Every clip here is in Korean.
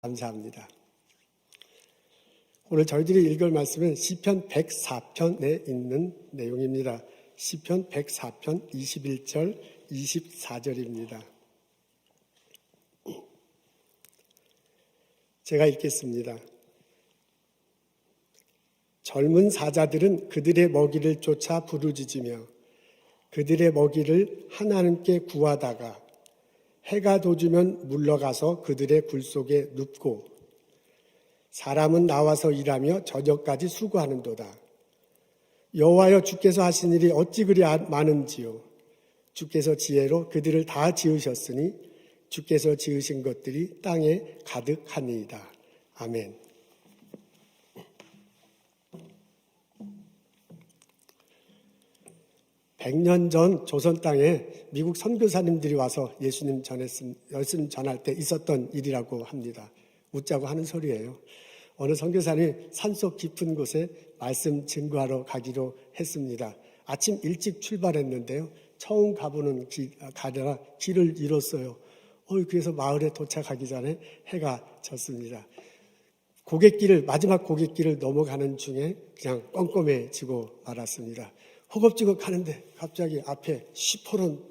감사합니다. 오늘 저희들이 읽을 말씀은 시편 104편에 있는 내용입니다. 시편 104편 21절, 24절입니다. 제가 읽겠습니다. 젊은 사자들은 그들의 먹이를 쫓아 부르짖으며 그들의 먹이를 하나님께 구하다가 해가 돋으면 물러가서 그들의 굴 속에 눕고 사람은 나와서 일하며 저녁까지 수고하는도다. 여호와여, 주께서 하신 일이 어찌 그리 많은지요. 주께서 지혜로 그들을 다 지으셨으니 주께서 지으신 것들이 땅에 가득하니이다. 아멘. (100년) 전 조선 땅에 미국 선교사님들이 와서 예수님 전할 때 있었던 일이라고 합니다. 웃자고 하는 소리예요. 어느 선교사님이 산속 깊은 곳에 말씀 증거하러 가기로 했습니다. 아침 일찍 출발했는데요. 처음 가보는 가다가 길을 잃었어요. 그래서 마을에 도착하기 전에 해가 졌습니다. 마지막 고갯길을 넘어가는 중에 그냥 껌껌해지고 말았습니다. 허겁지겁 가는데 갑자기 앞에 시퍼런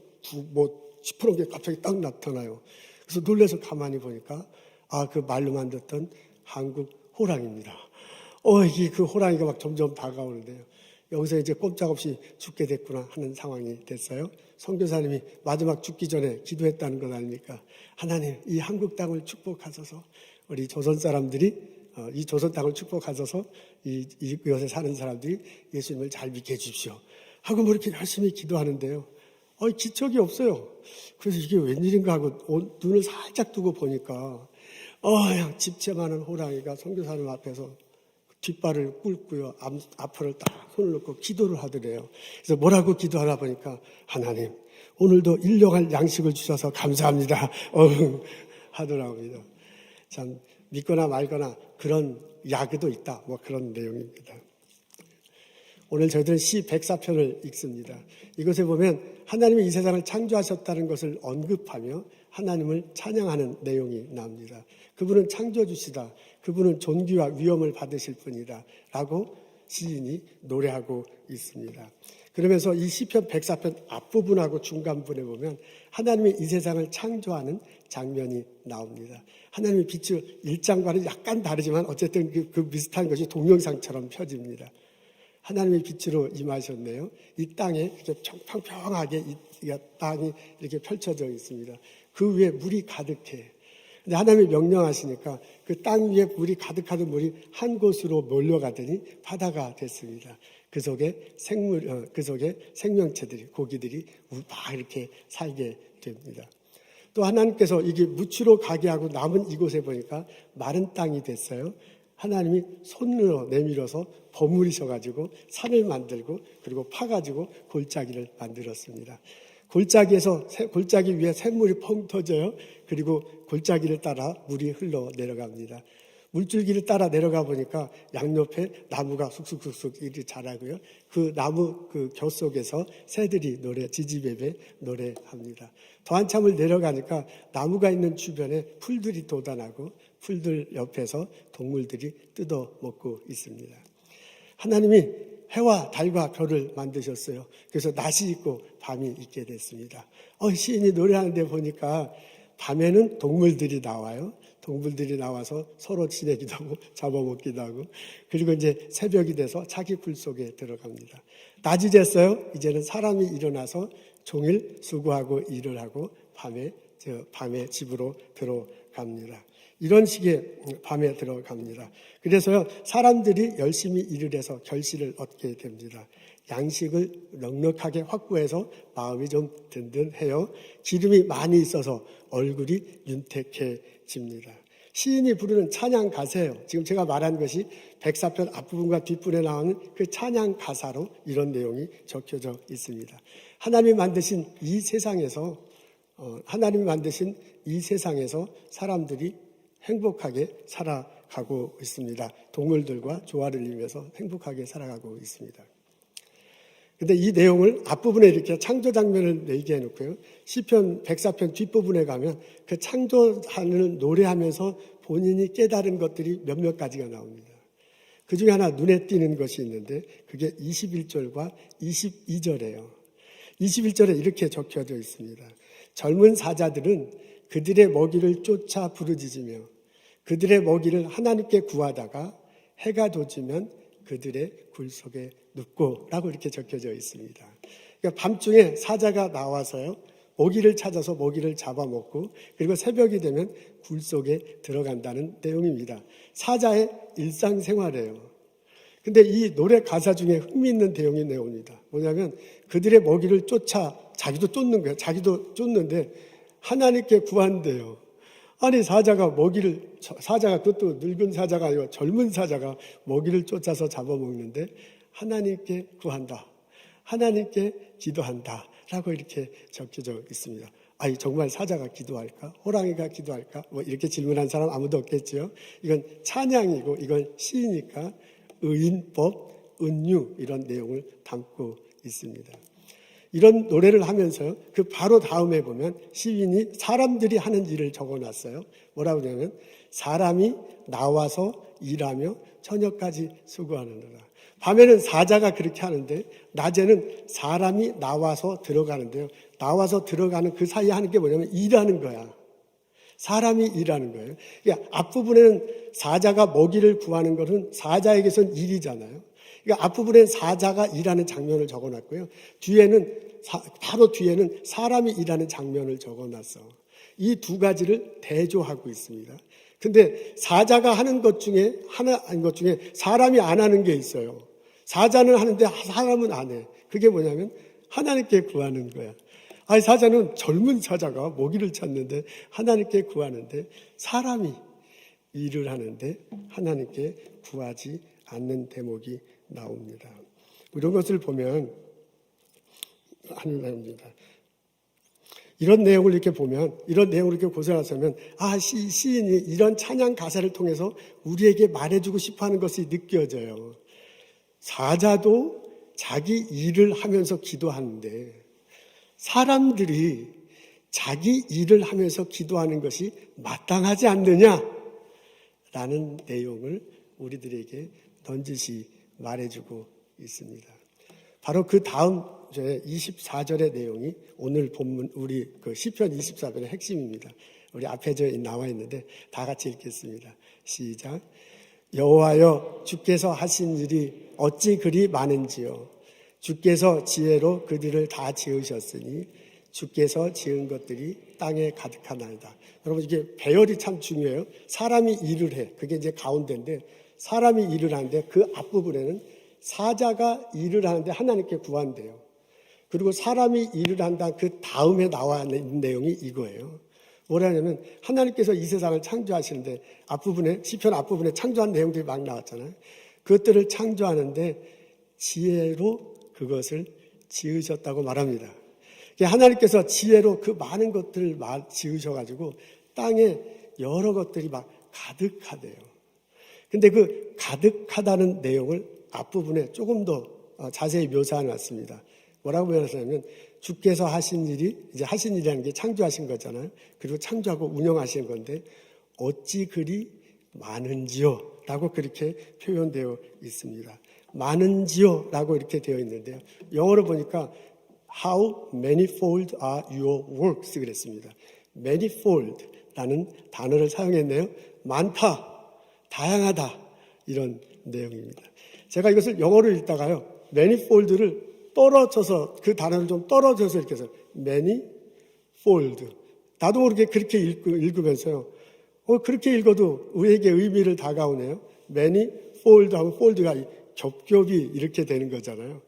게 갑자기 딱 나타나요. 그래서 놀라서 가만히 보니까 그 말로만 듣던 한국 호랑이입니다. 이게 그 호랑이가 막 점점 다가오는데요. 여기서 이제 꼼짝없이 죽게 됐구나 하는 상황이 됐어요. 선교사님이 마지막 죽기 전에 기도했다는 것 아닙니까? 하나님, 이 한국 땅을 축복하소서. 우리 조선 사람들이 이 조선 땅을 축복하소서. 이곳에 사는 사람들이 예수님을 잘 믿게 해주십시오. 하고 이렇게 열심히 기도하는데요. 기척이 없어요. 그래서 이게 웬일인가 하고 눈을 살짝 두고 보니까 그냥 집채 많은 호랑이가 선교사님 앞에서 뒷발을 꿇고요. 앞을 딱 손을 놓고 기도를 하더래요. 그래서 뭐라고 기도하나 보니까 하나님, 오늘도 일용할 양식을 주셔서 감사합니다. 하더라고요. 참 믿거나 말거나 그런 야그도 있다. 그런 내용입니다. 오늘 저희들은 시 104편을 읽습니다. 이것에 보면 하나님이 이 세상을 창조하셨다는 것을 언급하며 하나님을 찬양하는 내용이 나옵니다. 그분은 창조주시다. 그분은 존귀와 위엄을 받으실 분이다. 라고 시인이 노래하고 있습니다. 그러면서 이 시편 104편 앞부분하고 중간부분에 보면 하나님이 이 세상을 창조하는 장면이 나옵니다. 하나님의 빛을 1장과는 약간 다르지만 어쨌든 그 비슷한 것이 동영상처럼 펴집니다. 하나님의 빛으로 임하셨네요. 이 땅에 이렇게 평평하게 이 땅이 이렇게 펼쳐져 있습니다. 그 위에 물이 가득해. 근데 하나님이 명령하시니까 그 땅 위에 물이 가득하던 물이 한 곳으로 몰려가더니 바다가 됐습니다. 그 속에 생명체들이, 고기들이 막 이렇게 살게 됩니다. 또 하나님께서 이게 무치로 가게 하고 남은 이곳에 보니까 마른 땅이 됐어요. 하나님이 손으로 내밀어서 버무리셔가지고 산을 만들고 그리고 파가지고 골짜기를 만들었습니다. 골짜기 위에 샘물이 펑 터져요. 그리고 골짜기를 따라 물이 흘러 내려갑니다. 물줄기를 따라 내려가 보니까 양옆에 나무가 쑥쑥쑥쑥 이리 자라고요. 그 나무 그 겨 속에서 새들이 지지배배 노래합니다. 더 한참을 내려가니까 나무가 있는 주변에 풀들이 돋아나고 풀들 옆에서 동물들이 뜯어 먹고 있습니다. 하나님이 해와 달과 별을 만드셨어요. 그래서 낮이 있고 밤이 있게 됐습니다. 시인이 노래하는데 보니까 밤에는 동물들이 나와요. 동물들이 나와서 서로 지내기도 하고 잡아먹기도 하고 그리고 이제 새벽이 돼서 자기 풀 속에 들어갑니다. 낮이 됐어요. 이제는 사람이 일어나서 종일 수고하고 일을 하고 밤에 집으로 들어갑니다. 이런 식의 밤에 들어갑니다. 그래서요, 사람들이 열심히 일을 해서 결실을 얻게 됩니다. 양식을 넉넉하게 확보해서 마음이 좀 든든해요. 기름이 많이 있어서 얼굴이 윤택해집니다. 시인이 부르는 찬양 가사예요. 지금 제가 말한 것이 104편 앞부분과 뒷부분에 나오는 그 찬양 가사로 이런 내용이 적혀져 있습니다. 하나님이 만드신 이 세상에서 사람들이 행복하게 살아가고 있습니다. 동물들과 조화를 이루면서 행복하게 살아가고 있습니다. 근데 이 내용을 앞부분에 이렇게 창조 장면을 얘기해 놓고요. 시편 104편 뒷부분에 가면 그 창조하는 노래하면서 본인이 깨달은 것들이 몇몇 가지가 나옵니다. 그 중에 하나 눈에 띄는 것이 있는데 그게 21절과 22절이에요. 21절에 이렇게 적혀져 있습니다. 젊은 사자들은 그들의 먹이를 쫓아 부르짖으며 그들의 먹이를 하나님께 구하다가 해가 돋으면 그들의 굴 속에 눕고 라고 이렇게 적혀져 있습니다. 그러니까 밤중에 사자가 나와서요. 먹이를 찾아서 먹이를 잡아먹고 그리고 새벽이 되면 굴 속에 들어간다는 내용입니다. 사자의 일상생활이에요. 근데 이 노래 가사 중에 흥미있는 내용이 나옵니다. 뭐냐면 그들의 먹이를 쫓아 자기도 쫓는 거예요. 자기도 쫓는데 하나님께 구한대요. 아니 사자가 그것도 늙은 사자가 아니고 젊은 사자가 먹이를 쫓아서 잡아먹는데 하나님께 구한다. 하나님께 기도한다. 라고 이렇게 적혀져 있습니다. 아니 정말 사자가 기도할까? 호랑이가 기도할까? 뭐 이렇게 질문한 사람 아무도 없겠죠. 이건 찬양이고 이건 시니까 의인법, 은유 이런 내용을 담고 있습니다. 이런 노래를 하면서요. 그 바로 다음에 보면 시인이 사람들이 하는 일을 적어놨어요. 뭐라고 하냐면 사람이 나와서 일하며 저녁까지 수고하느니라. 밤에는 사자가 그렇게 하는데 낮에는 사람이 나와서 들어가는데요. 나와서 들어가는 그 사이에 하는 게 뭐냐면 일하는 거야. 사람이 일하는 거예요. 그러니까 앞부분에는 사자가 먹이를 구하는 것은 사자에게선 일이잖아요. 그러니까 앞부분엔 사자가 일하는 장면을 적어놨고요. 바로 뒤에는 사람이 일하는 장면을 적어놨어. 이 두 가지를 대조하고 있습니다. 근데 사자가 하는 것 중에 사람이 안 하는 게 있어요. 사자는 하는데 사람은 안 해. 그게 뭐냐면 하나님께 구하는 거야. 아니 사자는 젊은 사자가 먹이를 찾는데 하나님께 구하는데 사람이 일을 하는데 하나님께 구하지 않는 대목이 나옵니다. 이런 것을 보면 하나님입니다. 이런 내용을 이렇게 보면, 이런 내용을 이렇게 고생하시면, 시인이 이런 찬양 가사를 통해서 우리에게 말해주고 싶어 하는 것이 느껴져요. 사자도 자기 일을 하면서 기도하는데, 사람들이 자기 일을 하면서 기도하는 것이 마땅하지 않느냐? 라는 내용을 우리들에게 던지시 말해주고 있습니다. 바로 그 다음 24절의 내용이 오늘 본문 우리 그 시편 24편의 핵심입니다. 우리 앞에 나와 있는데 다 같이 읽겠습니다. 시작. 여호와여 주께서 하신 일이 어찌 그리 많은지요. 주께서 지혜로 그들을 다 지으셨으니 주께서 지은 것들이 땅에 가득하나이다. 여러분 이게 배열이 참 중요해요. 사람이 일을 해. 그게 이제 가운데인데 사람이 일을 하는데 그 앞부분에는 사자가 일을 하는데 하나님께 구한대요. 그리고 사람이 일을 한다 그 다음에 나와 있는 내용이 이거예요. 뭐라냐면 하나님께서 이 세상을 창조하시는데 앞부분에 시편 앞부분에 창조한 내용들이 막 나왔잖아요. 그것들을 창조하는데 지혜로 그것을 지으셨다고 말합니다. 하나님께서 지혜로 그 많은 것들을 지으셔가지고 땅에 여러 것들이 막 가득하대요. 근데 그 가득하다는 내용을 앞부분에 조금 더 자세히 묘사해 놨습니다. 뭐라고 묘사하냐면 주께서 하신 일이 이제 하신 일이라는 게 창조하신 거잖아요. 그리고 창조하고 운영하신 건데 어찌 그리 많은지요 라고 그렇게 표현되어 있습니다. 많은지요 라고 이렇게 되어 있는데요. 영어로 보니까 How manifold are your works 그랬습니다. manifold 라는 단어를 사용했네요. 많다, 다양하다 이런 내용입니다. 제가 이것을 영어로 읽다가요. manifold를 떨어져서 그 단어를 좀 떨어져서 이렇게 해서 manifold 나도 모르게 그렇게 읽으면서요. 그렇게 읽어도 우리에게 의미를 다가오네요. manifold하고 fold가 겹겹이 이렇게 되는 거잖아요.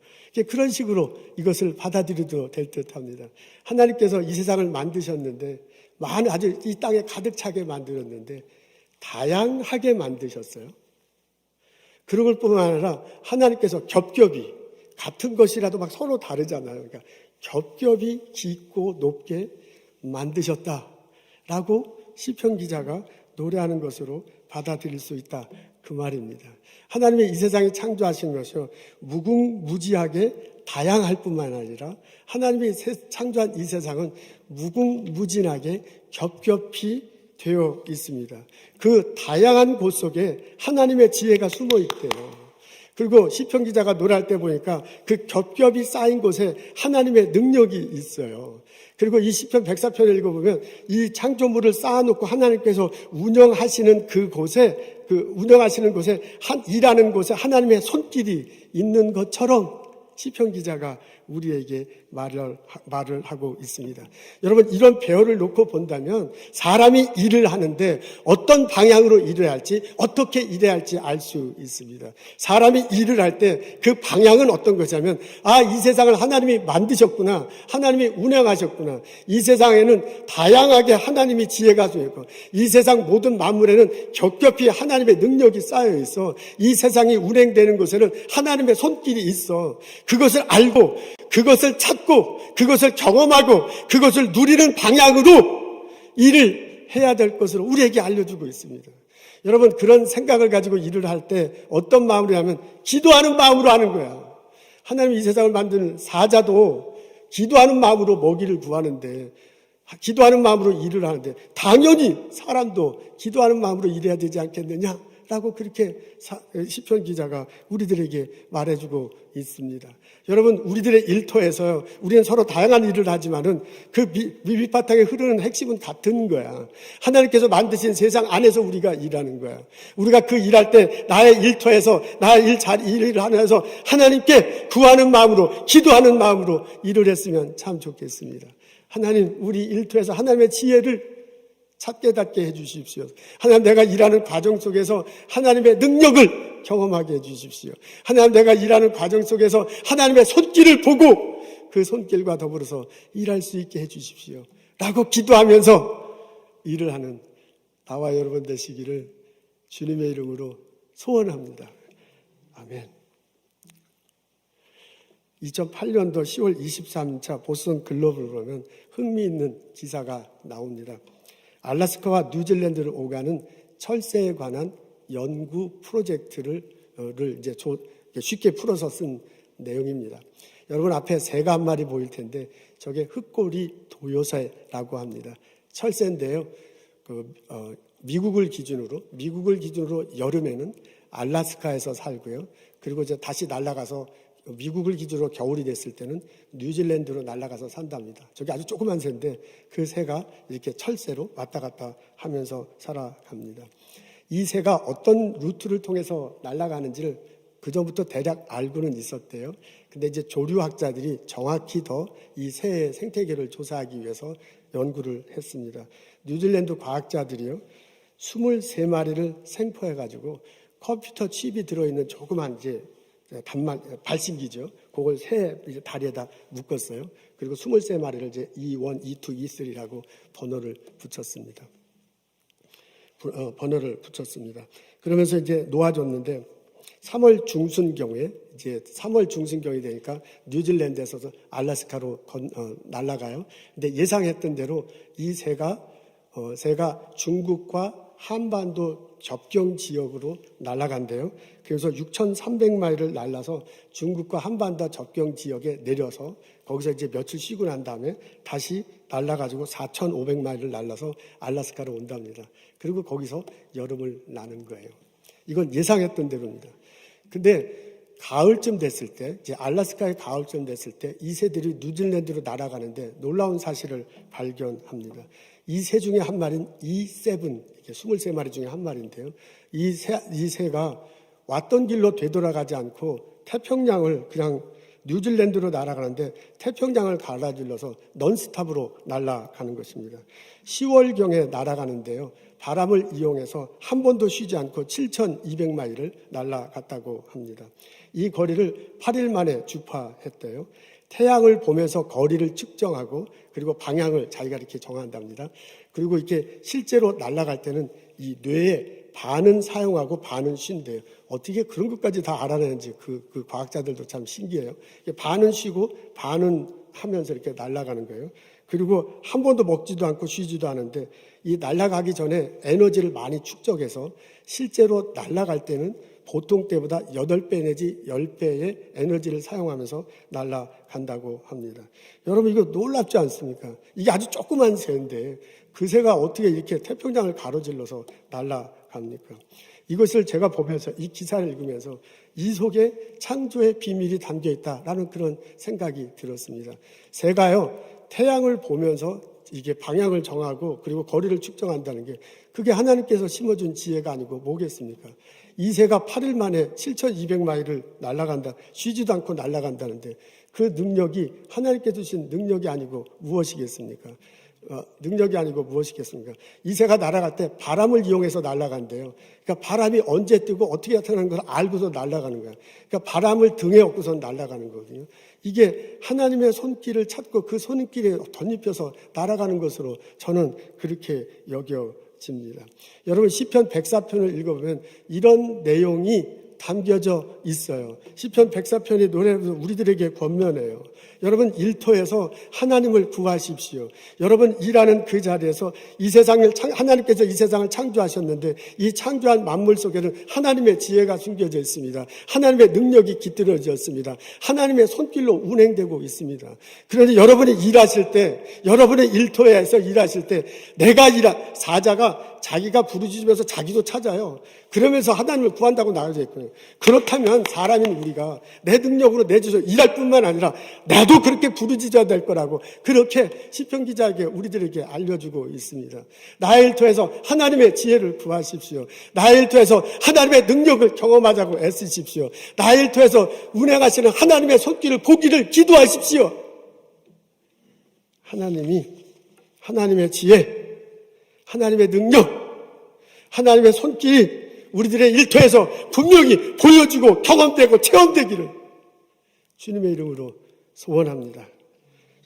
그런 식으로 이것을 받아들여도 될 듯합니다. 하나님께서 이 세상을 만드셨는데 아주 이 땅에 가득 차게 만들었는데 다양하게 만드셨어요. 그런 걸 뿐만 아니라 하나님께서 겹겹이 같은 것이라도 막 서로 다르잖아요. 그러니까 겹겹이 깊고 높게 만드셨다라고 시편 기자가 노래하는 것으로 받아들일 수 있다, 그 말입니다. 하나님의 이 세상을 창조하신 것이요 무궁무지하게 다양할 뿐만 아니라 하나님이 창조한 이 세상은 무궁무진하게 겹겹이 되어 있습니다. 그 다양한 곳 속에 하나님의 지혜가 숨어 있대요. 그리고 시편 기자가 노래할 때 보니까 그 겹겹이 쌓인 곳에 하나님의 능력이 있어요. 그리고 이 시편 104편을 읽어보면 이 창조물을 쌓아놓고 하나님께서 운영하시는 그곳에, 일하는 곳에 하나님의 손길이 있는 것처럼 시편 기자가 우리에게 말을 하고 있습니다. 여러분, 이런 배열을 놓고 본다면 사람이 일을 하는데 어떤 방향으로 일해야 할지, 어떻게 일해야 할지 알 수 있습니다. 사람이 일을 할 때 그 방향은 어떤 것이냐면, 이 세상을 하나님이 만드셨구나, 하나님이 운행하셨구나, 이 세상에는 다양하게 하나님이 지혜가 있고, 이 세상 모든 만물에는 겹겹이 하나님의 능력이 쌓여 있어. 이 세상이 운행되는 곳에는 하나님의 손길이 있어. 그것을 알고, 그것을 찾고, 그것을 경험하고, 그것을 누리는 방향으로 일을 해야 될 것으로 우리에게 알려주고 있습니다. 여러분, 그런 생각을 가지고 일을 할 때 어떤 마음으로 하면 기도하는 마음으로 하는 거야. 하나님이 이 세상을 만드는 사자도 기도하는 마음으로 먹이를 구하는데, 기도하는 마음으로 일을 하는데, 당연히 사람도 기도하는 마음으로 일해야 되지 않겠느냐? 라고 그렇게 시편 기자가 우리들에게 말해주고 있습니다. 여러분, 우리들의 일터에서 우리는 서로 다양한 일을 하지만은 그 밑바탕에 흐르는 핵심은 같은 거야. 하나님께서 만드신 세상 안에서 우리가 일하는 거야. 우리가 그 일할 때 나의 일터에서 나의 일을 하면서 하나님께 구하는 마음으로, 기도하는 마음으로 일을 했으면 참 좋겠습니다. 하나님, 우리 일터에서 하나님의 지혜를 찾게 닫게 해주십시오. 하나님, 내가 일하는 과정 속에서 하나님의 능력을 경험하게 해주십시오. 하나님, 내가 일하는 과정 속에서 하나님의 손길을 보고 그 손길과 더불어서 일할 수 있게 해주십시오. 라고 기도하면서 일을 하는 나와 여러분 되시기를 주님의 이름으로 소원합니다. 아멘. 2008년도 10월 23차 보스턴 글로브를 보면 흥미있는 기사가 나옵니다. 알래스카와 뉴질랜드를 오가는 철새에 관한 연구 프로젝트를 이제 쉽게 풀어서 쓴 내용입니다. 여러분 앞에 새가 한 마리 보일 텐데 저게 흑꼬리 도요새라고 합니다. 철새인데요. 미국을 기준으로 여름에는 알래스카에서 살고요. 그리고 이제 다시 날아가서 미국을 기준으로 겨울이 됐을 때는 뉴질랜드로 날아가서 산답니다. 저게 아주 조그만 새인데 그 새가 이렇게 철새로 왔다 갔다 하면서 살아갑니다. 이 새가 어떤 루트를 통해서 날아가는지를 그전부터 대략 알고는 있었대요. 근데 이제 조류학자들이 정확히 더 이 새의 생태계를 조사하기 위해서 연구를 했습니다. 뉴질랜드 과학자들이요, 23마리를 생포해가지고 컴퓨터 칩이 들어있는 조그만 이제 발신기죠. 그걸 새 다리에다 묶었어요. 그리고 23마리를 이제 E1, E2, E3라고 번호를 붙였습니다. 그러면서 이제 놓아줬는데 3월 중순경이 되니까 뉴질랜드에서 알래스카로 날아가요. 근데 예상했던 대로 이 새가 중국과 한반도 접경 지역으로 날아간대요. 그래서 6,300마일을 날라서 중국과 한반도 접경 지역에 내려서 거기서 이제 며칠 쉬고 난 다음에 다시 날아가지고 4,500마일을 날라서 알래스카로 온답니다. 그리고 거기서 여름을 나는 거예요. 이건 예상했던 대로입니다. 근데 가을쯤 됐을 때, 이제 알래스카의 가을쯤 됐을 때 이 새들이 뉴질랜드로 날아가는데 놀라운 사실을 발견합니다. 이 새 중에 한 마리는 E7, 23마리 중에 한 마리인데요. 이 새가 왔던 길로 되돌아가지 않고 태평양을 그냥 뉴질랜드로 날아가는데 태평양을 갈라질러서 넌스탑으로 날아가는 것입니다. 10월경에 날아가는데요. 바람을 이용해서 한 번도 쉬지 않고 7,200마일을 날아갔다고 합니다. 이 거리를 8일 만에 주파했대요. 태양을 보면서 거리를 측정하고 그리고 방향을 자기가 이렇게 정한답니다. 그리고 이렇게 실제로 날아갈 때는 이 뇌에 반은 사용하고 반은 쉰대요. 어떻게 그런 것까지 다 알아내는지 그 과학자들도 참 신기해요. 반은 쉬고 반은 하면서 이렇게 날아가는 거예요. 그리고 한 번도 먹지도 않고 쉬지도 않은데 이 날아가기 전에 에너지를 많이 축적해서 실제로 날아갈 때는 보통 때보다 8배 내지 10배의 에너지를 사용하면서 날아간다고 합니다. 여러분 이거 놀랍지 않습니까? 이게 아주 조그만 새인데 그 새가 어떻게 이렇게 태평양을 가로질러서 날아갑니까? 이것을 제가 보면서 이 기사를 읽으면서 이 속에 창조의 비밀이 담겨 있다라는 그런 생각이 들었습니다. 새가요 태양을 보면서 이게 방향을 정하고 그리고 거리를 측정한다는 게 그게 하나님께서 심어준 지혜가 아니고 뭐겠습니까? 이 새가 8일 만에 7,200마일을 날아간다. 쉬지도 않고 날아간다는데 그 능력이 하나님께 주신 능력이 아니고 무엇이겠습니까? 능력이 아니고 무엇이겠습니까? 이 새가 날아갈 때 바람을 이용해서 날아간대요. 그러니까 바람이 언제 뜨고 어떻게 나타나는 것을 알고서 날아가는 거예요. 그러니까 바람을 등에 업고서 날아가는 거거든요. 이게 하나님의 손길을 찾고 그 손길에 덧입혀서 날아가는 것으로 저는 그렇게 여겨집니다. 여러분 시편 104편을 읽어보면 이런 내용이 담겨져 있어요. 시편 104편의 노래로 우리들에게 권면해요. 여러분 일터에서 하나님을 구하십시오. 여러분 일하는 그 자리에서 이 세상을 하나님께서 이 세상을 창조하셨는데 이 창조한 만물 속에는 하나님의 지혜가 숨겨져 있습니다. 하나님의 능력이 깃들어져 있습니다. 하나님의 손길로 운행되고 있습니다. 그런데 여러분이 일하실 때, 여러분의 일터에서 일하실 때 사자가 자기가 부르짖으면서 자기도 찾아요. 그러면서 하나님을 구한다고 나와져 있거든요. 그렇다면 사람인 우리가 내 능력으로 내 주소 일할 뿐만 아니라 나도 그렇게 부르짖어야 될 거라고 그렇게 시편 기자에게 우리들에게 알려주고 있습니다. 나의 일터에서 하나님의 지혜를 구하십시오. 나의 일터에서 하나님의 능력을 경험하자고 애쓰십시오. 나의 일터에서 운행하시는 하나님의 손길을 보기를 기도하십시오. 하나님의 지혜, 하나님의 능력, 하나님의 손길이 우리들의 일터에서 분명히 보여지고 경험되고 체험되기를 주님의 이름으로 소원합니다.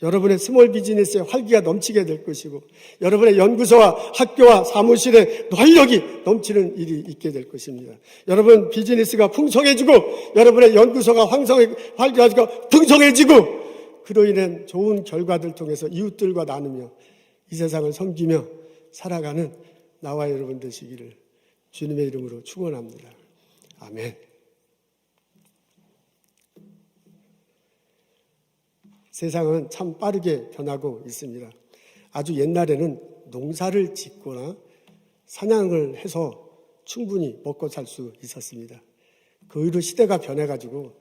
여러분의 스몰 비즈니스에 활기가 넘치게 될 것이고 여러분의 연구소와 학교와 사무실에 활력이 넘치는 일이 있게 될 것입니다. 여러분 비즈니스가 풍성해지고 여러분의 연구소가 활기가 풍성해지고 그로 인한 좋은 결과들 통해서 이웃들과 나누며 이 세상을 섬기며 살아가는 나와 여러분 되시기를 주님의 이름으로 축원합니다. 아멘. 세상은 참 빠르게 변하고 있습니다. 아주 옛날에는 농사를 짓거나 사냥을 해서 충분히 먹고 살 수 있었습니다. 그 이후로 시대가 변해가지고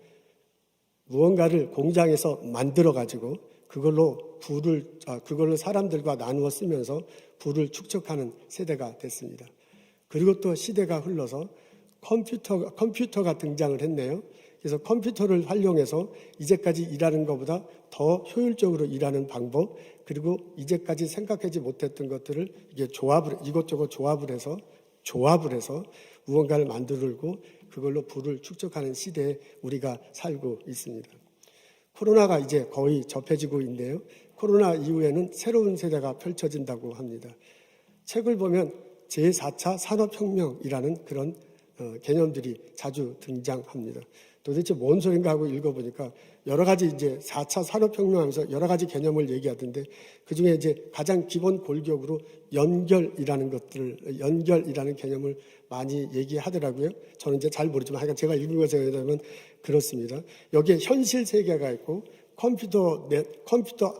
무언가를 공장에서 만들어가지고 그걸로 사람들과 나누어 쓰면서 부를 축적하는 세대가 됐습니다. 그리고 또 시대가 흘러서 컴퓨터가 등장을 했네요. 그래서 컴퓨터를 활용해서 이제까지 일하는 것보다 더 효율적으로 일하는 방법, 그리고 이제까지 생각하지 못했던 것들을 이것저것 조합을 해서 무언가를 만들고 그걸로 부를 축적하는 시대에 우리가 살고 있습니다. 코로나가 이제 거의 접해지고 있는데요. 코로나 이후에는 새로운 세대가 펼쳐진다고 합니다. 책을 보면 제4차 산업혁명이라는 그런 개념들이 자주 등장합니다. 도대체 뭔 소린가 하고 읽어보니까 여러 가지 이제 4차 산업혁명 하면서 여러 가지 개념을 얘기하던데 그 중에 이제 가장 기본 골격으로 연결이라는 개념을 많이 얘기하더라고요. 저는 이제 잘 모르지만 하여간 제가 읽은 것에 의하면 그렇습니다. 여기에 현실 세계가 있고 컴퓨터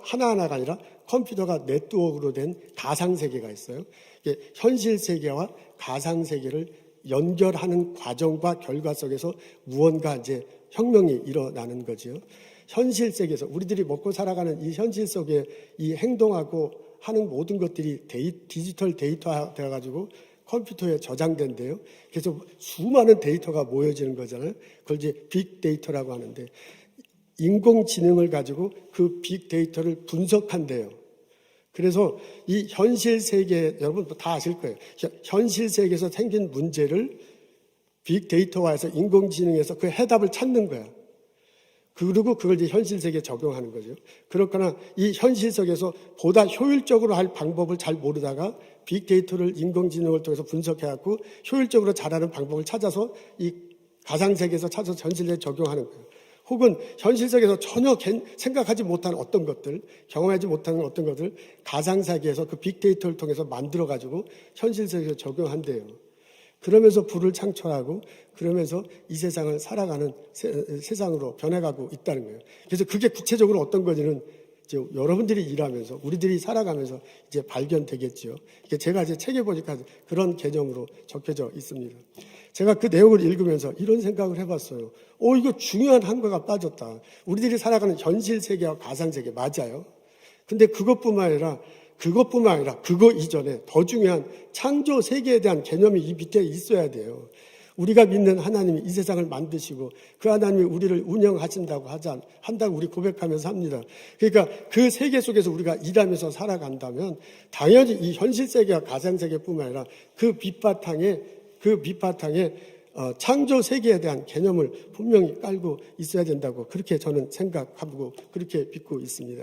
하나하나가 아니라 컴퓨터가 네트워크로 된 가상 세계가 있어요. 이게 현실 세계와 가상 세계를 연결하는 과정과 결과 속에서 무언가 이제 혁명이 일어나는 거죠. 현실 세계에서 우리들이 먹고 살아가는 이 현실 속에 이 행동하고 하는 모든 것들이 디지털 데이터화 되어가지고 컴퓨터에 저장된대요. 그래서 수많은 데이터가 모여지는 거잖아요. 그걸 이제 빅데이터라고 하는데 인공지능을 가지고 그 빅데이터를 분석한대요. 그래서 이 현실 세계, 여러분 다 아실 거예요. 현실 세계에서 생긴 문제를 빅데이터화해서 인공지능에서 그 해답을 찾는 거야. 그리고 그걸 이제 현실 세계에 적용하는 거죠. 그렇거나 이 현실 속에서 보다 효율적으로 할 방법을 잘 모르다가 빅데이터를 인공지능을 통해서 분석해갖고 효율적으로 잘하는 방법을 찾아서 이 가상세계에서 찾아서 현실에 적용하는 거예요. 혹은 현실 세계에서 전혀 생각하지 못한 어떤 것들, 경험하지 못하는 어떤 것들 가상세계에서 그 빅데이터를 통해서 만들어가지고 현실 세계에 적용한대요. 그러면서 불을 창출하고 그러면서 이 세상을 살아가는 세상으로 변해가고 있다는 거예요. 그래서 그게 구체적으로 어떤 건지는 이제 여러분들이 일하면서 우리들이 살아가면서 이제 발견되겠죠. 제가 이제 책에 보니까 그런 개념으로 적혀져 있습니다. 제가 그 내용을 읽으면서 이런 생각을 해봤어요. 이거 중요한 한과가 빠졌다. 우리들이 살아가는 현실 세계와 가상 세계 맞아요. 근데 그것뿐만 아니라 그거 이전에 더 중요한 창조 세계에 대한 개념이 이 밑에 있어야 돼요. 우리가 믿는 하나님이 이 세상을 만드시고 그 하나님이 우리를 한다고 우리 고백하면서 합니다. 그러니까 그 세계 속에서 우리가 일하면서 살아간다면 당연히 이 현실 세계와 가상 세계뿐만 아니라 그 밑바탕에 창조 세계에 대한 개념을 분명히 깔고 있어야 된다고 그렇게 저는 생각하고 그렇게 믿고 있습니다.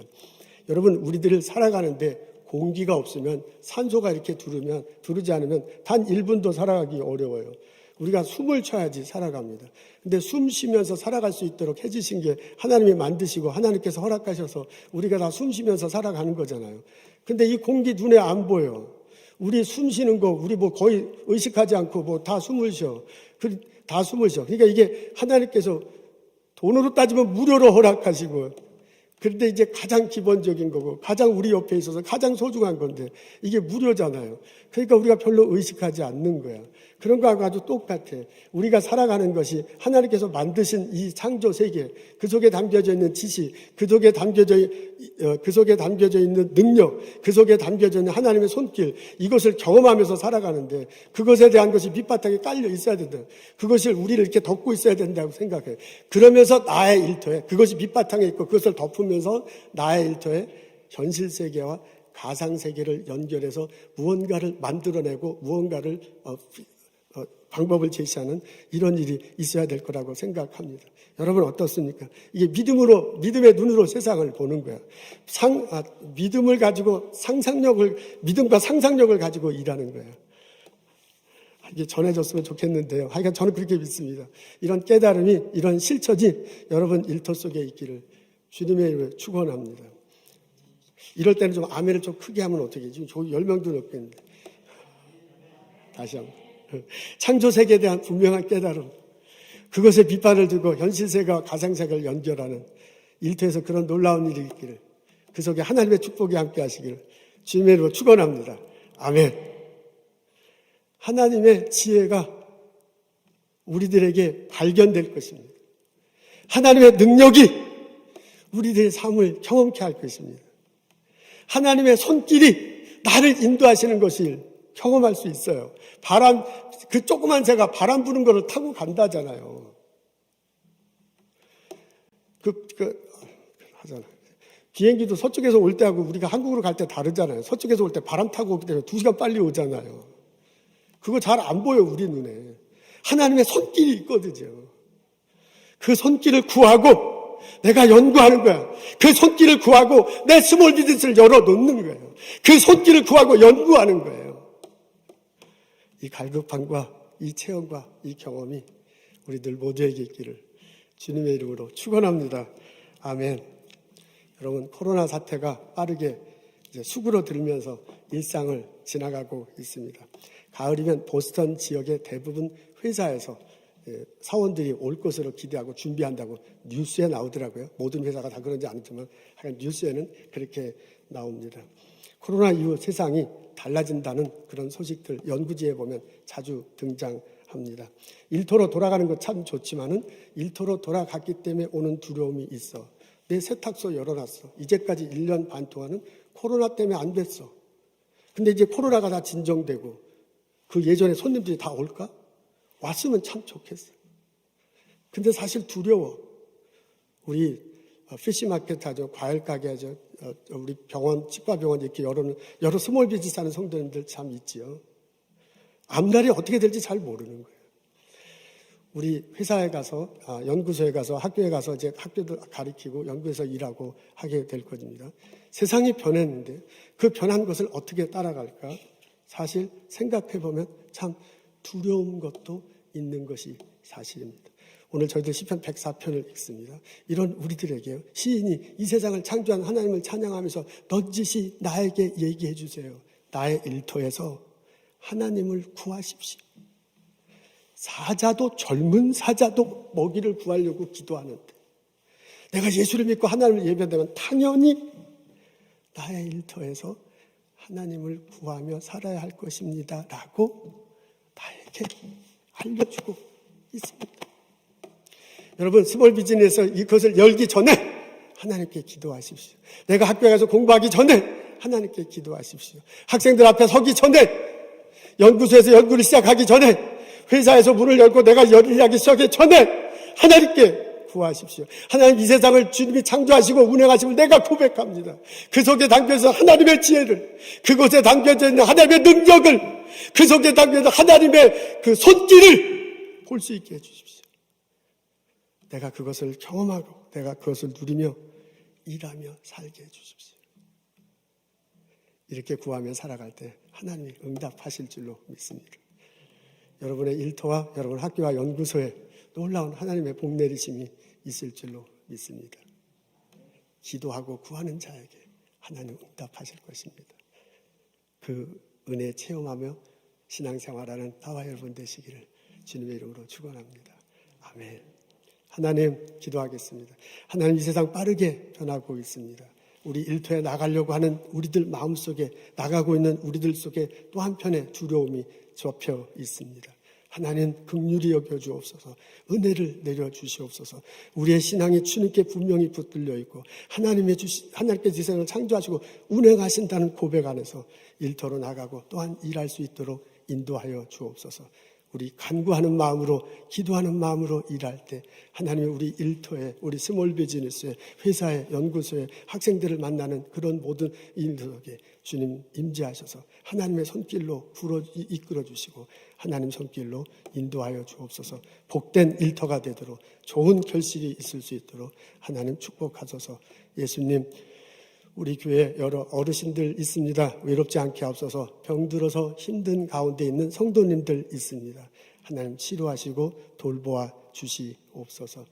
여러분, 우리들을 살아가는데 공기가 없으면 산소가 이렇게 두르지 않으면 단 1분도 살아가기 어려워요. 우리가 숨을 쉬어야지 살아갑니다. 근데 숨 쉬면서 살아갈 수 있도록 해주신 게 하나님이 만드시고 하나님께서 허락하셔서 우리가 다 숨 쉬면서 살아가는 거잖아요. 근데 이 공기 눈에 안 보여. 우리 숨 쉬는 거 우리 거의 의식하지 않고 다 숨을 쉬어. 다 숨을 쉬어. 그러니까 이게 하나님께서 돈으로 따지면 무료로 허락하시고, 그런데 이제 가장 기본적인 거고 가장 우리 옆에 있어서 가장 소중한 건데 이게 무료잖아요. 그러니까 우리가 별로 의식하지 않는 거야. 그런 거하고 아주 똑같아. 우리가 살아가는 것이 하나님께서 만드신 이 창조 세계, 그 속에 담겨져 있는 지식, 그 속에 담겨져 있는 능력, 그 속에 담겨져 있는 하나님의 손길, 이것을 경험하면서 살아가는데 그것에 대한 것이 밑바탕에 깔려 있어야 된다. 그것을 우리를 이렇게 덮고 있어야 된다고 생각해. 그러면서 나의 일터에 그것이 밑바탕에 있고 그것을 덮으면서 나의 일터에 현실 세계와 가상 세계를 연결해서 무언가를 만들어내고 무언가를 방법을 제시하는 이런 일이 있어야 될 거라고 생각합니다. 여러분 어떻습니까? 이게 믿음의 눈으로 세상을 보는 거야. 믿음을 가지고 믿음과 상상력을 가지고 일하는 거야. 이게 전해졌으면 좋겠는데요. 하여간 저는 그렇게 믿습니다. 이런 깨달음이, 이런 실천이 여러분 일터 속에 있기를 주님의 이름으로 축원합니다. 이럴 때는 좀 아멘을 좀 크게 하면 어떻게 지금 10명도 넘겠는데. 다시 한번. 창조세계에 대한 분명한 깨달음, 그것에 밑발을 두고 현실세계와 가상세계를 연결하는 일터에서 그런 놀라운 일이 있기를, 그 속에 하나님의 축복이 함께 하시기를 주님의 이름으로 축원합니다. 아멘. 하나님의 지혜가 우리들에게 발견될 것입니다. 하나님의 능력이 우리들의 삶을 경험케 할 것입니다. 하나님의 손길이 나를 인도하시는 것을 경험할 수 있어요. 그 조그만 새가 바람 부는 거를 타고 간다잖아요. 하잖아요. 비행기도 서쪽에서 올 때하고 우리가 한국으로 갈 때 다르잖아요. 서쪽에서 올 때 바람 타고 오기 때문에 2시간 빨리 오잖아요. 그거 잘 안 보여, 우리 눈에. 하나님의 손길이 있거든요. 그 손길을 구하고 내가 연구하는 거야. 그 손길을 구하고 내 스몰 비즈니스를 열어놓는 거예요. 그 손길을 구하고 연구하는 거예요. 이 갈급함과 이 체험과 이 경험이 우리들 모두에게 있기를 주님의 이름으로 축원합니다. 아멘. 여러분, 코로나 사태가 빠르게 이제 수그러들면서 일상을 지나가고 있습니다. 가을이면 보스턴 지역의 대부분 회사에서 사원들이 올 것으로 기대하고 준비한다고 뉴스에 나오더라고요. 모든 회사가 다 그런지 않지만 하여간 뉴스에는 그렇게 나옵니다. 코로나 이후 세상이 달라진다는 그런 소식들 연구지에 보면 자주 등장합니다. 일터로 돌아가는 거 참 좋지만은 일터로 돌아갔기 때문에 오는 두려움이 있어. 내 세탁소 열어놨어. 이제까지 1년 반 동안은 코로나 때문에 안 됐어. 근데 이제 코로나가 다 진정되고 그 예전에 손님들이 다 올까? 왔으면 참 좋겠어. 근데 사실 두려워. 우리 피시마켓 하죠. 과일 가게 하죠. 우리 병원, 치과병원 이렇게 여러 스몰 비즈니스 하는 성도님들 참 있지요. 앞날이 어떻게 될지 잘 모르는 거예요. 우리 회사에 가서, 연구소에 가서, 학교에 가서 이제 학교도 가르치고 연구에서 일하고 하게 될 것입니다. 세상이 변했는데 그 변한 것을 어떻게 따라갈까? 사실 생각해 보면 참 두려운 것도 있는 것이 사실입니다. 오늘 저희들 시편 104편을 읽습니다. 이런 우리들에게요, 시인이 이 세상을 창조한 하나님을 찬양하면서 넌지시 나에게 얘기해 주세요. 나의 일터에서 하나님을 구하십시오. 사자도, 젊은 사자도 먹이를 구하려고 기도하는데 내가 예수를 믿고 하나님을 예배한다면 당연히 나의 일터에서 하나님을 구하며 살아야 할 것입니다 라고 나에게 알려주고 있습니다. 여러분, 스몰 비즈니스에서 이것을 열기 전에 하나님께 기도하십시오. 내가 학교에 가서 공부하기 전에 하나님께 기도하십시오. 학생들 앞에 서기 전에, 연구소에서 연구를 시작하기 전에, 회사에서 문을 열고 내가 일하기 시작하기 전에 하나님께 구하십시오. 하나님, 이 세상을 주님이 창조하시고 운행하시고 내가 고백합니다. 그 속에 담겨서 하나님의 지혜를, 그곳에 담겨져 있는 하나님의 능력을, 그 속에 담겨져 있는 하나님의 그 손길을 볼 수 있게 해주십시오. 내가 그것을 경험하고 내가 그것을 누리며 일하며 살게 해주십시오. 이렇게 구하며 살아갈 때 하나님이 응답하실 줄로 믿습니다. 여러분의 일터와 여러분 학교와 연구소에 놀라운 하나님의 복 내리심이 있을 줄로 믿습니다. 기도하고 구하는 자에게 하나님 응답하실 것입니다. 그 은혜 체험하며 신앙생활하는 나와 여러분 되시기를 주님의 이름으로 축원합니다. 아멘. 하나님, 기도하겠습니다. 하나님, 이 세상 빠르게 변하고 있습니다. 우리 일터에 나가려고 하는 우리들 마음속에, 나가고 있는 우리들 속에 또 한편의 두려움이 접혀 있습니다. 하나님, 긍휼히 여겨 주옵소서. 은혜를 내려 주시옵소서. 우리의 신앙이 주님께 분명히 붙들려 있고 하나님께서 이 세상을 창조하시고 운행하신다는 고백 안에서 일터로 나가고 또한 일할 수 있도록 인도하여 주옵소서. 우리 간구하는 마음으로, 기도하는 마음으로 일할 때 하나님이 우리 일터에, 우리 스몰 비즈니스에, 회사에, 연구소에, 학생들을 만나는 그런 모든 일들 속에 주님 임재하셔서 하나님의 손길로 이끌어 주시고 하나님 손길로 인도하여 주옵소서. 복된 일터가 되도록, 좋은 결실이 있을 수 있도록 하나님 축복하소서. 예수님, 우리 교회 여러 어르신들 있습니다. 외롭지 않게 하옵소서. 병들어서 힘든 가운데 있는 성도님들 있습니다. 하나님 치료하시고 돌보아 주시옵소서.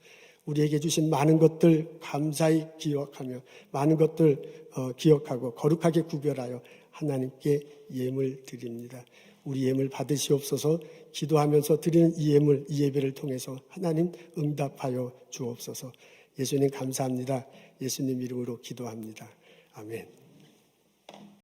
우리에게 주신 많은 것들 감사히 기억하며 많은 것들 기억하고 거룩하게 구별하여 하나님께 예물 드립니다. 우리 예물 받으시옵소서. 기도하면서 드리는 이 예물, 이 예배를 통해서 하나님 응답하여 주옵소서. 예수님 감사합니다. 예수님 이름으로 기도합니다. 아멘.